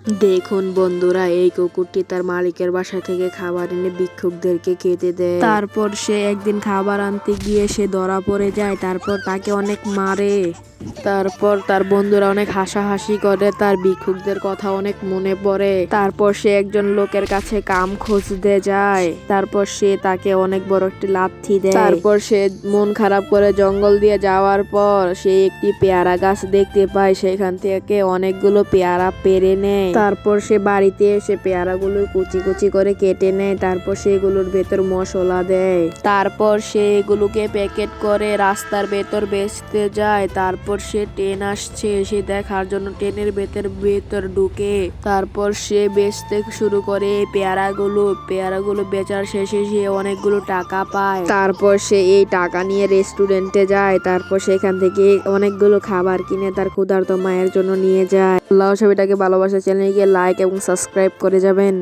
দেখুন বন্ধুরা, এই কুকুরটি তার মালিকের বাসা থেকে খাবার এনে ভিক্ষুকদেরকে খেতে দেয়। তারপর সে একদিন খাবার আনতে গিয়ে সে ধরা পড়ে যায়। তারপর তাকে অনেক মারে। তারপর তার বন্ধুরা অনেক হাসাহাসি করে, তার ভিক্ষুকদের কথা অনেক মনে পড়ে। তারপর সে একজন লোকের কাছে কাম খুঁজতে যায়। তারপর সে তাকে অনেক বড় একটি লাথি দেয়। তারপর সে মন খারাপ করে জঙ্গল দিয়ে যাওয়ার পর সে একটি পেয়ারা গাছ দেখতে পায়। সেখান থেকে অনেকগুলো পেয়ারা পেড়ে নেয়। তারপর সে বাড়িতে এসে পেয়ারাগুলো কুচি কুচি করে কেটে নেয়। তারপর সেগুলোর ভেতর মশলা দেয়। তারপর সে এগুলোকে প্যাকেট করে রাস্তার ভেতর বেচতে যায়। তারপর সে ট্রেন আসছে সে দেখার জন্য ট্রেনের ভেতর ঢুকে। তারপর সে বেচতে শুরু করে পেয়ারাগুলো বেচার শেষে সে অনেকগুলো টাকা পায়। তারপর সে এই টাকা নিয়ে রেস্টুরেন্টে যায়। তারপর সেখান থেকে অনেকগুলো খাবার কিনে তার ক্ষুধার্ত মায়ের জন্য নিয়ে যায়। আল্লাহ ছবিটাকে ভালোবাসা চ্যানেলে গিয়ে লাইক এবং সাবস্ক্রাইব করে যাবেন।